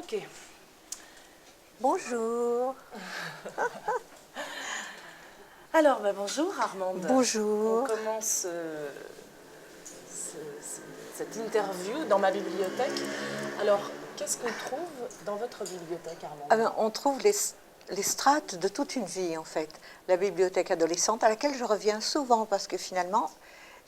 Ok. Bonjour. Alors, bonjour Armande. Bonjour. On commence cette interview dans ma bibliothèque. Alors, qu'est-ce qu'on trouve dans votre bibliothèque, Armande? On trouve les strates de toute une vie, en fait. La bibliothèque adolescente, à laquelle je reviens souvent, parce que finalement,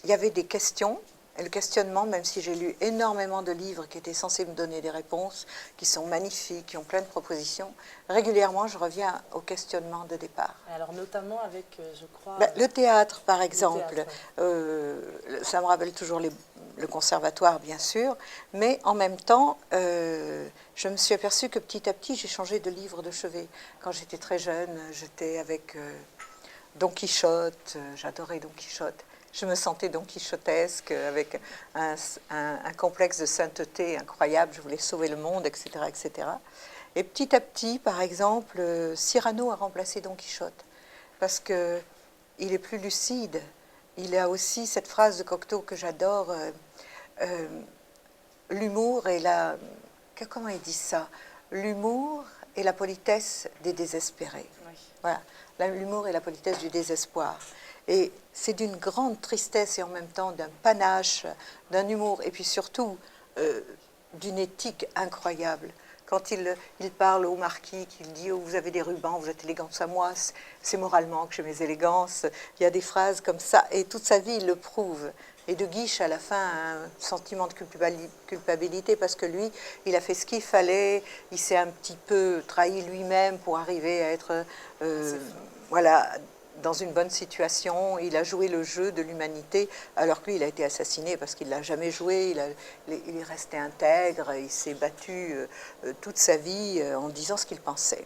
il y avait des questions. Et le questionnement, même si j'ai lu énormément de livres qui étaient censés me donner des réponses, qui sont magnifiques, qui ont plein de propositions, régulièrement, je reviens au questionnement de départ. Alors, notamment avec, je crois... Le théâtre, par exemple, théâtre, ça me rappelle toujours le conservatoire, bien sûr, mais en même temps, je me suis aperçue que petit à petit, j'ai changé de livre de chevet. Quand j'étais très jeune, j'étais avec Don Quichotte, j'adorais Don Quichotte. Je me sentais Don Quichotesque, avec un complexe de sainteté incroyable, je voulais sauver le monde, etc., etc. Et petit à petit, par exemple, Cyrano a remplacé Don Quichotte, parce qu'il est plus lucide. Il a aussi cette phrase de Cocteau que j'adore, l'humour et la... Comment il dit ça? L'humour et la politesse des désespérés. Oui. Voilà, l'humour et la politesse du désespoir. Et c'est d'une grande tristesse et en même temps d'un panache, d'un humour, et puis surtout d'une éthique incroyable. Quand il parle au marquis, qu'il dit oh, « vous avez des rubans, vous êtes élégance à moi, c'est moralement que j'ai mes élégances ». Il y a des phrases comme ça, et toute sa vie, il le prouve. Et de Guiche, à la fin, a un sentiment de culpabilité, parce que lui, il a fait ce qu'il fallait, il s'est un petit peu trahi lui-même pour arriver à être... voilà, dans une bonne situation, il a joué le jeu de l'humanité, alors que lui, il a été assassiné parce qu'il ne l'a jamais joué, il est resté intègre, il s'est battu toute sa vie en disant ce qu'il pensait.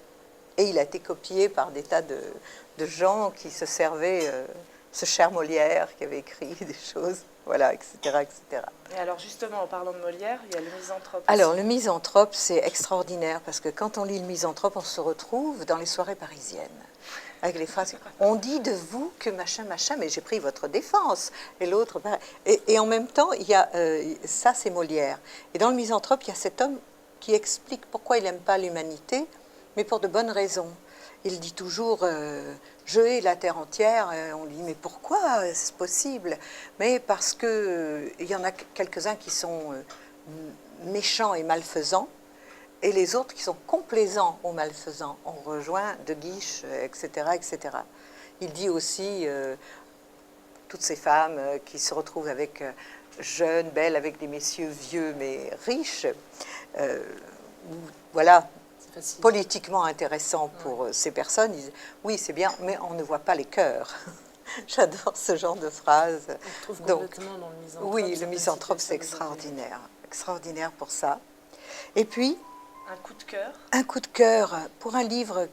Et il a été copié par des tas de gens qui se servaient, ce cher Molière qui avait écrit des choses, voilà, etc., etc. Et alors, justement, en parlant de Molière, il y a le Misanthrope. Alors, aussi. le Misanthrope, c'est extraordinaire, parce que quand on lit le Misanthrope, on se retrouve dans les soirées parisiennes. Avec les phrases, on dit de vous que machin, machin, mais j'ai pris votre défense. Et l'autre, et en même temps, il y a, ça c'est Molière. Et dans le Misanthrope, il y a cet homme qui explique pourquoi il n'aime pas l'humanité, mais pour de bonnes raisons. Il dit toujours, je hais la terre entière. On lui dit, mais pourquoi c'est possible? Mais parce que il y en a quelques-uns qui sont méchants et malfaisants, et les autres qui sont complaisants aux malfaisants. On rejoint De Guiche, etc., etc. Il dit aussi toutes ces femmes qui se retrouvent avec jeunes, belles, avec des messieurs vieux mais riches. Voilà, politiquement intéressant pour ces personnes. Ils disent, oui, c'est bien, mais on ne voit pas les cœurs. J'adore ce genre de phrase. On trouve complètement dans le Misanthrope. Oui, le Misanthrope, c'est extraordinaire. Extraordinaire pour ça. Et puis, un coup de cœur. Un coup de cœur pour un livre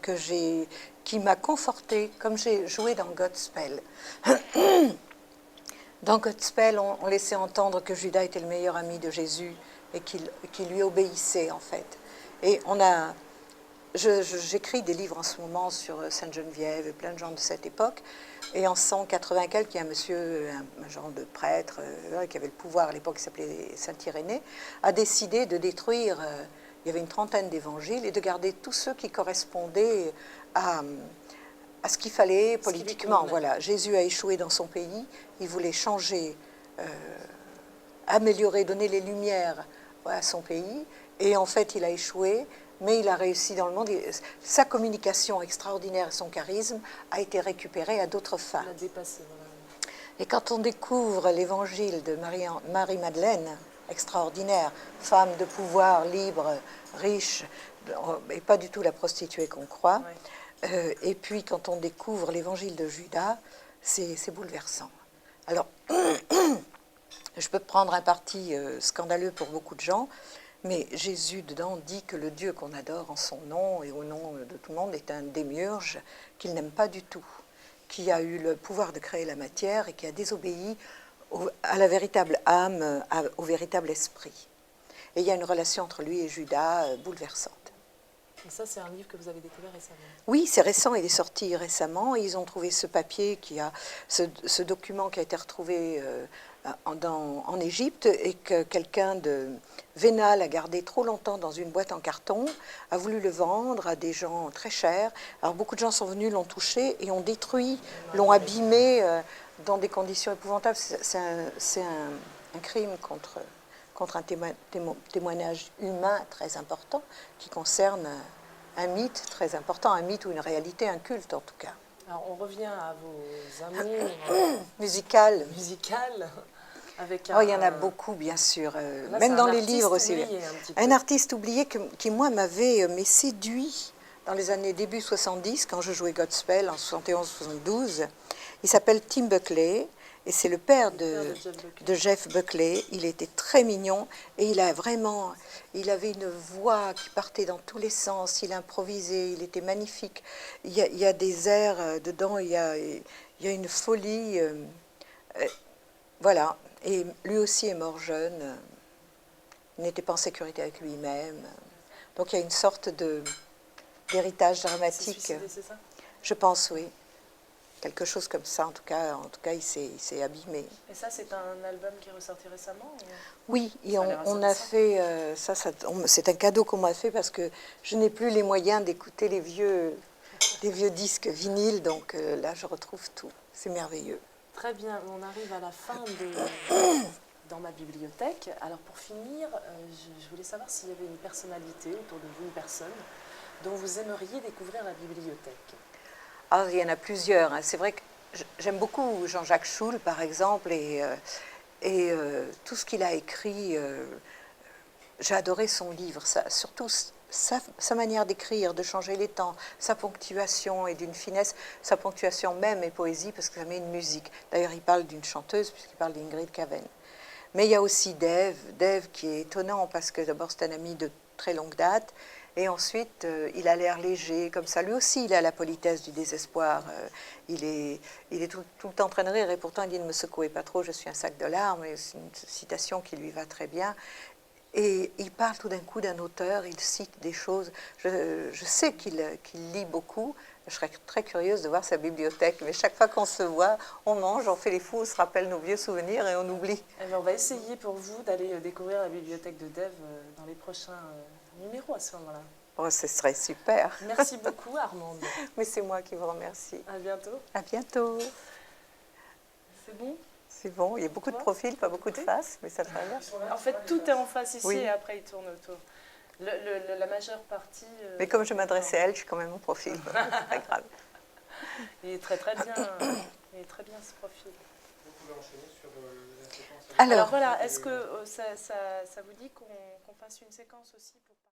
qui m'a confortée, comme j'ai joué dans Godspell. Dans Godspell, on laissait entendre que Judas était le meilleur ami de Jésus et qu'il lui obéissait, en fait. Et j'écris des livres en ce moment sur Sainte-Geneviève et plein de gens de cette époque. Et en 180 quelques, il y a un monsieur, un genre de prêtre, qui avait le pouvoir à l'époque, qui s'appelait Saint-Irénée, a décidé de détruire... il y avait une trentaine d'évangiles et de garder tous ceux qui correspondaient à ce qu'il fallait politiquement. Voilà, Jésus a échoué dans son pays, il voulait changer, améliorer, donner les lumières à son pays, et en fait il a échoué, mais il a réussi dans le monde. Sa communication extraordinaire et son charisme a été récupéré à d'autres fins. Il a dépassé, voilà. Et quand on découvre l'évangile de Marie-Madeleine, extraordinaire, femme de pouvoir, libre, riche, et pas du tout la prostituée qu'on croit. Ouais. Et puis quand on découvre l'évangile de Judas, c'est bouleversant. Alors, je peux prendre un parti scandaleux pour beaucoup de gens, mais Jésus, dedans, dit que le Dieu qu'on adore en son nom et au nom de tout le monde est un démiurge qu'il n'aime pas du tout, qui a eu le pouvoir de créer la matière et qui a désobéi à la véritable âme, au véritable esprit. Et il y a une relation entre lui et Judas bouleversante. Et ça, c'est un livre que vous avez découvert récemment? Oui, c'est récent, il est sorti récemment. Ils ont trouvé ce papier, ce document qui a été retrouvé en Égypte et que quelqu'un de vénal a gardé trop longtemps dans une boîte en carton, a voulu le vendre à des gens très chers. Alors beaucoup de gens sont venus, l'ont touché et ont détruit, l'ont abîmé dans des conditions épouvantables. C'est un crime contre un témoignage humain très important qui concerne un mythe très important, un mythe ou une réalité, un culte en tout cas. Alors, on revient à vos amours Musical. musicales. Avec Oh, il y en a beaucoup, bien sûr, là, même dans un les livres aussi. oublié, Un artiste oublié qui moi, m'avait séduit dans les années début 70, quand je jouais Godspell en 71-72. Il s'appelle Tim Buckley, et c'est le père de Jeff Buckley. Il était très mignon, et il avait une voix qui partait dans tous les sens, il improvisait, il était magnifique. Il y a des airs dedans, il y a une folie. Voilà. Et lui aussi est mort jeune, il n'était pas en sécurité avec lui-même. Donc il y a une sorte d'héritage dramatique. Suicidé, c'est ça? Je pense, oui. Quelque chose comme ça, en tout cas il s'est abîmé. Et ça, c'est un album qui est ressorti récemment ou... Oui, et on a fait, c'est un cadeau qu'on m'a fait parce que je n'ai plus les moyens d'écouter les vieux disques vinyles, donc là je retrouve tout. C'est merveilleux. Très bien, on arrive à la fin dans ma bibliothèque. Alors pour finir, je voulais savoir s'il y avait une personnalité autour de vous, une personne dont vous aimeriez découvrir la bibliothèque. Ah, il y en a plusieurs. C'est vrai que j'aime beaucoup Jean-Jacques Schul, par exemple, et tout ce qu'il a écrit. J'ai adoré son livre, surtout sa manière d'écrire, de changer les temps, sa ponctuation est d'une finesse. Sa ponctuation même est poésie parce que ça met une musique. D'ailleurs, il parle d'une chanteuse puisqu'il parle d'Ingrid Caven. Mais il y a aussi Dave qui est étonnant parce que d'abord c'est un ami de très longue date et ensuite il a l'air léger comme ça. Lui aussi, il a la politesse du désespoir. Il est tout le temps en train de rire et pourtant il dit « Ne me secouez pas trop, je suis un sac de larmes ». C'est une citation qui lui va très bien. Et il parle tout d'un coup d'un auteur, il cite des choses. Je sais qu'il lit beaucoup. Je serais très curieuse de voir sa bibliothèque. Mais chaque fois qu'on se voit, on mange, on fait les fous, on se rappelle nos vieux souvenirs et on oublie. Eh bien, on va essayer pour vous d'aller découvrir la bibliothèque de Dave dans les prochains numéros à ce moment-là. Oh, ce serait super. Merci beaucoup, Armande. Mais c'est moi qui vous remercie. À bientôt. À bientôt. C'est bon? C'est bon, il y a beaucoup de profils, pas beaucoup de faces, mais ça te va bien. En fait, tout est en face ici Oui. et après, il tourne autour. La majeure partie... Mais comme je m'adressais à elle, je suis quand même au profil. C'est très grave. Il est très bien. Il est très bien, ce profil. Vous pouvez enchaîner sur la séquence. Alors voilà, est-ce que ça vous dit qu'on fasse une séquence aussi pour...